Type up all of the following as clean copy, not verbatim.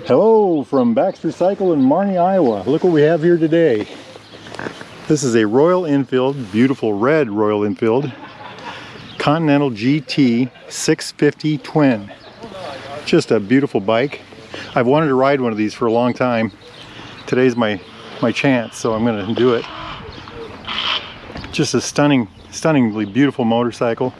Hello from Baxter Cycle in Marnie, Iowa. Look what we have here today. This is a Royal Enfield, beautiful red Royal Enfield, Continental GT 650 Twin. Just a beautiful bike. I've wanted to ride one of these for a long time. Today's my chance, so I'm going to do it. Just a stunningly beautiful motorcycle.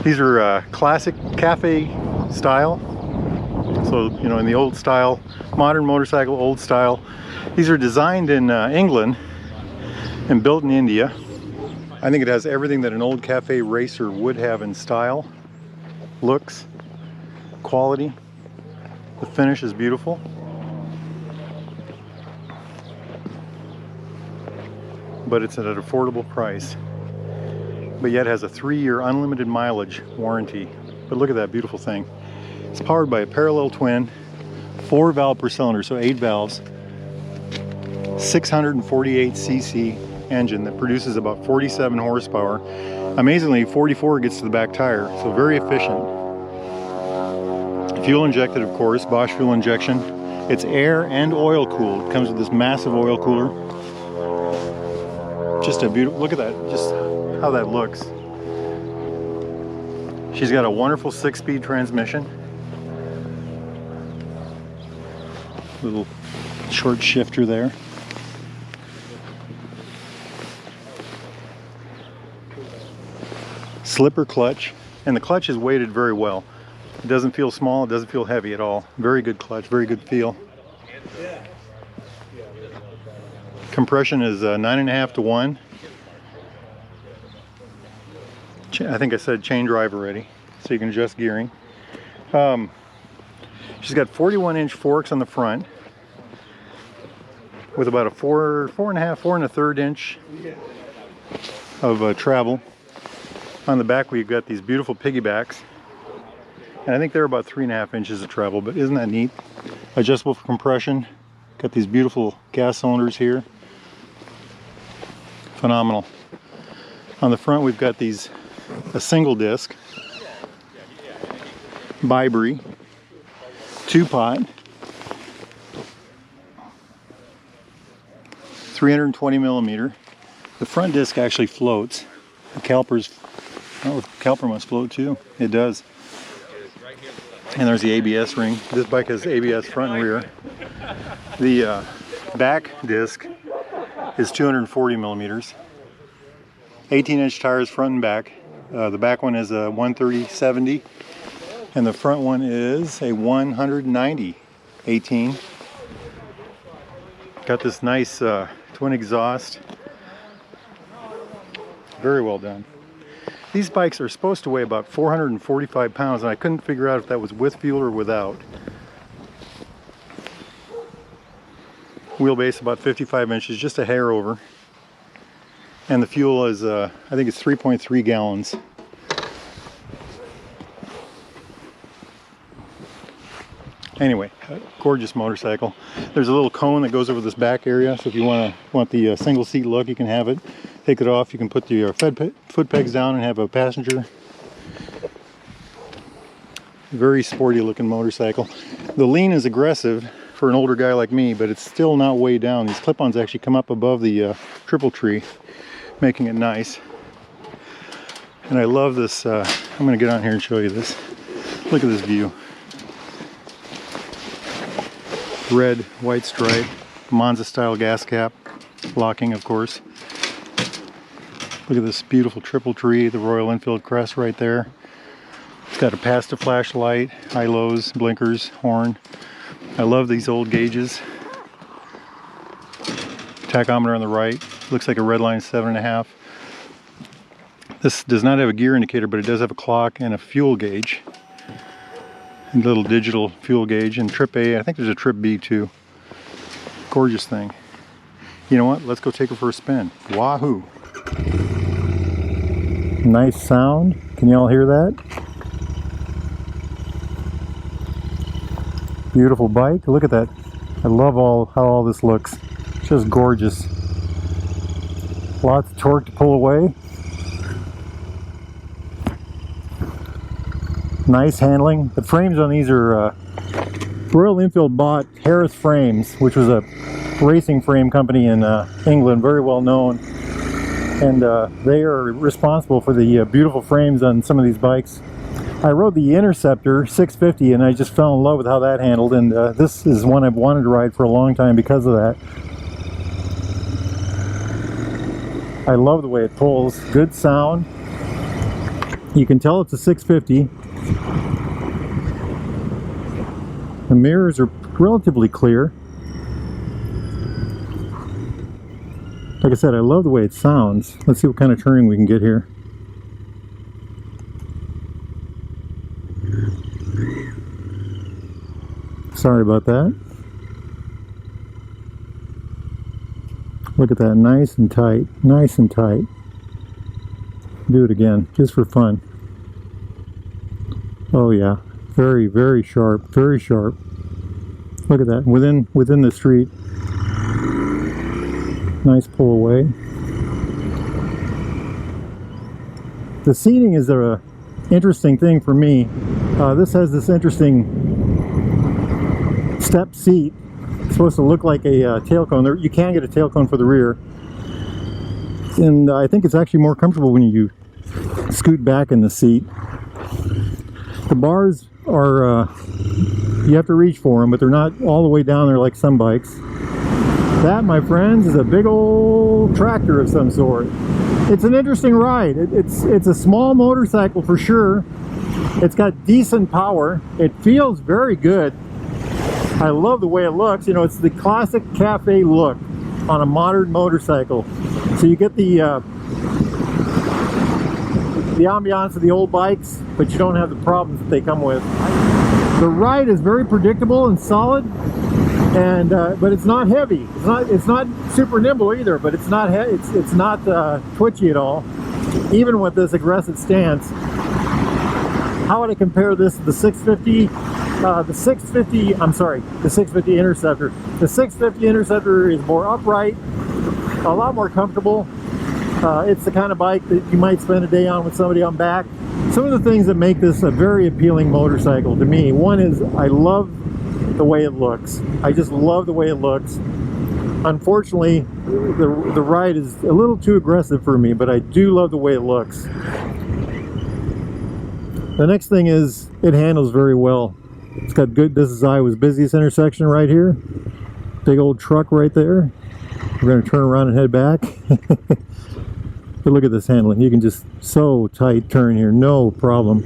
These are classic cafe style. So, you know, in the old style, modern motorcycle, old style. These are designed in England and built in India. I think it has everything that an old cafe racer would have in style, looks, quality. The finish is beautiful. But it's at an affordable price. But yet has a 3-year unlimited mileage warranty. But look at that beautiful thing. It's powered by a parallel twin, 4 valve per cylinder, so 8 valves, 648cc engine that produces about 47 horsepower. Amazingly, 44 gets to the back tire, so very efficient. Fuel injected, of course, Bosch fuel injection. It's air and oil cooled. It comes with this massive oil cooler. Just a beautiful, look at that, just how that looks. She's got a wonderful 6-speed transmission. Little short shifter there. Slipper clutch, and the clutch is weighted very well. It doesn't feel small, it doesn't feel heavy at all. Very good clutch, very good feel. Compression is 9.5 to 1. I think I said chain drive already, so you can adjust gearing. She's got 41-inch forks on the front with about a 4 1/3 inch of travel. On the back we've got these beautiful piggybacks, and I think they're about 3.5 inches of travel, but isn't that neat? Adjustable for compression. Got these beautiful gas cylinders here. Phenomenal. On the front we've got a single disc Bibri 2-pot, 320 millimeter. The front disc actually floats. The calipers, oh, the caliper must float too. It does. And there's the ABS ring. This bike has ABS front and rear. The back disc is 240 millimeters. 18-inch tires front and back. The back one is a 130/70. And the front one is a 190/18. Got this nice twin exhaust. Very well done. These bikes are supposed to weigh about 445 pounds, and I couldn't figure out if that was with fuel or without. Wheelbase about 55 inches, just a hair over. And the fuel is, I think it's 3.3 gallons. Anyway, gorgeous motorcycle. There's a little cone that goes over this back area, so if you want the single seat look, you can have it. Take it off, you can put your foot pegs down and have a passenger. Very sporty looking motorcycle. The lean is aggressive for an older guy like me, but it's still not way down. These clip-ons actually come up above the triple tree, making it nice. And I love this, I'm going to get on here and show you this. Look at this view. Red, white stripe, Monza style gas cap, locking of course. Look at this beautiful triple tree, the Royal Enfield crest right there. It's got a pass-to flashlight, high lows, blinkers, horn. I love these old gauges. Tachometer on the right, looks like a Redline 7.5. This does not have a gear indicator, but it does have a clock and a fuel gauge. A little digital fuel gauge, and trip A, I think there's a trip B too. Gorgeous thing. You know what? Let's go take her for a spin. Wahoo! Nice sound. Can you all hear that? Beautiful bike. Look at that. I love how all this looks. Just gorgeous. Lots of torque to pull away. Nice handling. The frames on these are Royal Enfield bought Harris Frames, which was a racing frame company in England, very well known. And they are responsible for the beautiful frames on some of these bikes. I rode the Interceptor 650 and I just fell in love with how that handled, and this is one I've wanted to ride for a long time because of that. I love the way it pulls, good sound. You can tell it's a 650. The mirrors are relatively clear. Like I said, I love the way it sounds. Let's see what kind of turning we can get here. Sorry about that. Look at that, nice and tight, nice and tight. Do it again, just for fun. Oh yeah, very, very sharp, very sharp. Look at that, within the street. Nice pull away. The seating is a interesting thing for me. This has this interesting step seat. It's supposed to look like a tail cone. You can get a tail cone for the rear, and I think it's actually more comfortable when you scoot back in the seat. The bars are you have to reach for them, but they're not all the way down there like some bikes. That, my friends, is a big old tractor of some sort. It's an interesting ride. It's a small motorcycle for sure. It's got decent power. It feels very good. I love the way it looks. You know, it's the classic cafe look on a modern motorcycle. So you get the ambiance of the old bikes, but you don't have the problems that they come with. The ride is very predictable and solid, and but it's not heavy. It's not super nimble either, but it's not it's not twitchy at all, even with this aggressive stance. How would I compare this to the 650? The 650 Interceptor. The 650 Interceptor is more upright, a lot more comfortable. It's the kind of bike that you might spend a day on with somebody on back. Some of the things that make this a very appealing motorcycle to me, one is I love the way it looks. I just love the way it looks. Unfortunately, the ride is a little too aggressive for me, but I do love the way it looks. The next thing is it handles very well. It's got good, this is Iowa's busiest intersection right here. Big old truck right there. We're going to turn around and head back. But look at this handling. You can just so tight turn here, no problem.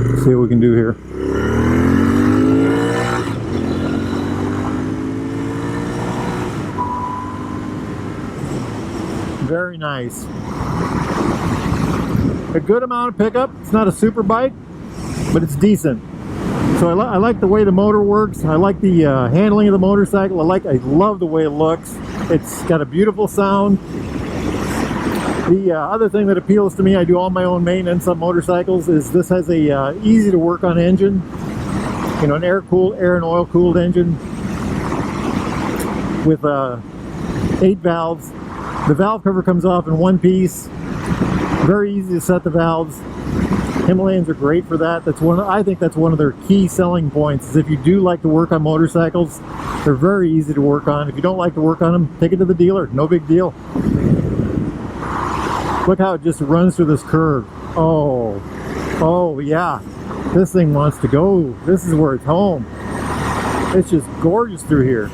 Let's see what we can do here. Very nice. A good amount of pickup. It's not a super bike, but it's decent. So I like the way the motor works. I like the handling of the motorcycle. I love the way it looks. It's got a beautiful sound. The other thing that appeals to me, I do all my own maintenance on motorcycles, is this has a easy to work on engine. You know, an air and oil cooled engine with 8 valves. The valve cover comes off in one piece. Very easy to set the valves. Himalayans are great for that. I think that's one of their key selling points, is if you do like to work on motorcycles, they're very easy to work on. If you don't like to work on them, take it to the dealer. No big deal. Look how it just runs through this curve. Oh yeah. This thing wants to go. This is where it's home. It's just gorgeous through here.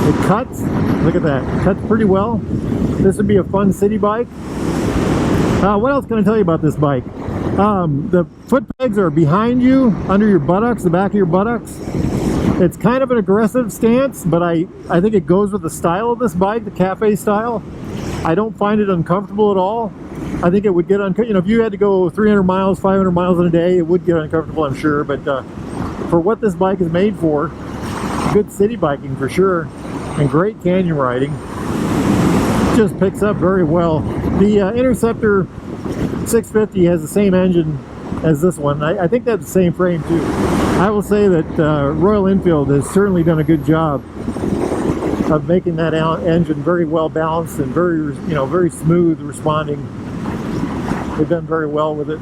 It cuts. Look at that. It cuts pretty well. This would be a fun city bike. What else can I tell you about this bike? The foot pegs are behind you, under your buttocks, the back of your buttocks. It's kind of an aggressive stance, but I think it goes with the style of this bike, the cafe style. I don't find it uncomfortable at all. I think it would get uncomfortable. You know, if you had to go 300 miles, 500 miles in a day, it would get uncomfortable, I'm sure. But for what this bike is made for, good city biking for sure, and great canyon riding. It just picks up very well. The Interceptor 650 has the same engine as this one. I think that's the same frame too. I will say that Royal Enfield has certainly done a good job of making that engine very well balanced and very smooth responding. They've done very well with it.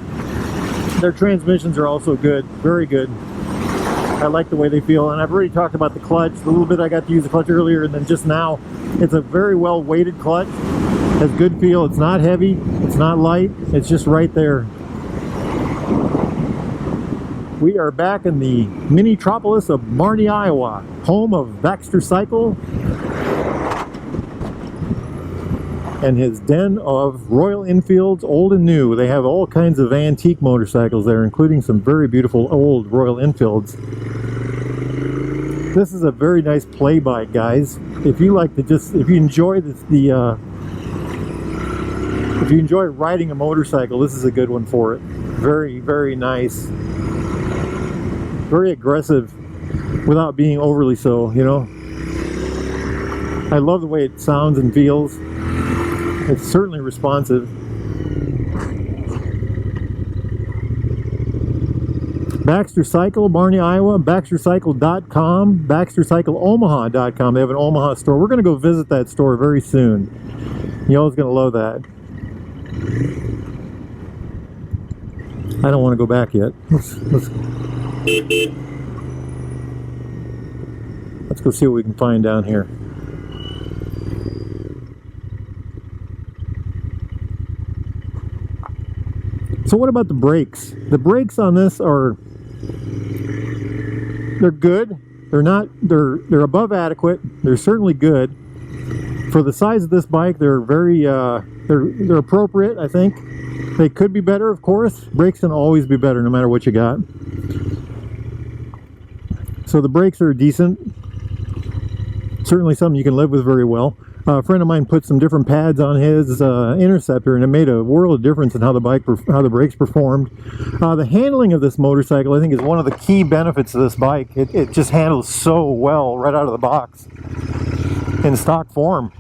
Their transmissions are also good, very good. I like the way they feel, and I've already talked about the clutch. A little bit I got to use the clutch earlier, and then just now, it's a very well weighted clutch. Has good feel. It's not heavy, it's not light, it's just right there. We are back in the mini-tropolis of Marnie, Iowa, home of Baxter Cycle and his den of Royal Enfields, old and new. They have all kinds of antique motorcycles there, including some very beautiful old Royal Enfields. This is a very nice play bike, guys. If you like to if you enjoy if you enjoy riding a motorcycle, this is a good one for it. Very, very nice. Very aggressive without being overly so, you know. I love the way it sounds and feels. It's certainly responsive. Baxter Cycle, Marnie, Iowa, baxtercycle.com, baxtercycleomaha.com. They have an Omaha store. We're going to go visit that store very soon. Y'all's going to love that. I don't want to go back yet. Let's go see what we can find down here. So what about the brakes? The brakes on this they're good. They're above adequate. They're certainly good. For the size of this bike, they're very they're appropriate, I think. They could be better, of course. Brakes can always be better no matter what you got. So the brakes are decent. Certainly something you can live with very well. A friend of mine put some different pads on his Interceptor, and it made a world of difference in how the brakes performed. The handling of this motorcycle, I think, is one of the key benefits of this bike. It just handles so well right out of the box in stock form.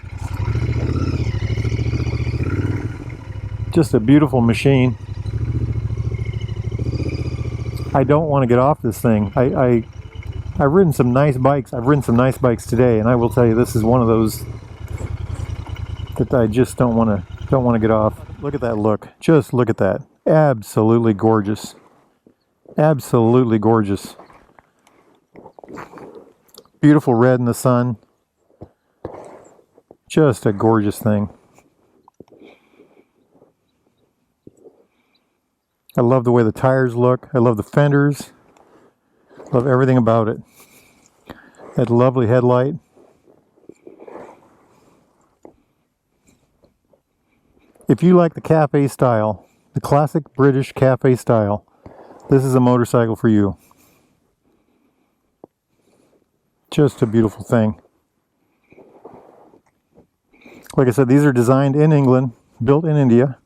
Just a beautiful machine. I don't want to get off this thing. I've ridden some nice bikes. I've ridden some nice bikes today, and I will tell you, this is one of those that I just don't want to get off. Look at that look. Just look at that. Absolutely gorgeous. Absolutely gorgeous. Beautiful red in the sun. Just a gorgeous thing. I love the way the tires look. I love the fenders. Love everything about it. That lovely headlight. If you like the cafe style, the classic British cafe style, this is a motorcycle for you. Just a beautiful thing. Like I said, these are designed in England, built in India.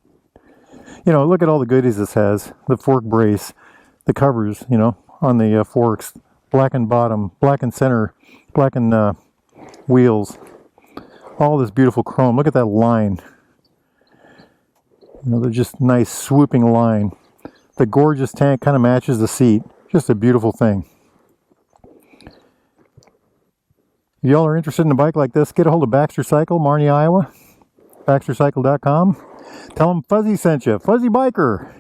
You know, look at all the goodies this has. The fork brace, the covers, you know, on the forks, blackened bottom, blackened center, blackened wheels. All this beautiful chrome. Look at that line. You know, they're just nice swooping line. The gorgeous tank kind of matches the seat. Just a beautiful thing. If y'all are interested in a bike like this, get a hold of Baxter Cycle, Marnie, Iowa. baxtercycle.com. Tell them Fuzzy sent you. Fuzzy Biker.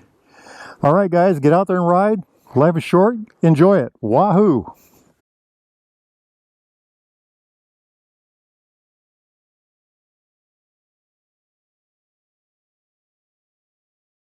All right, guys, get out there and ride. Life is short. Enjoy it. Wahoo!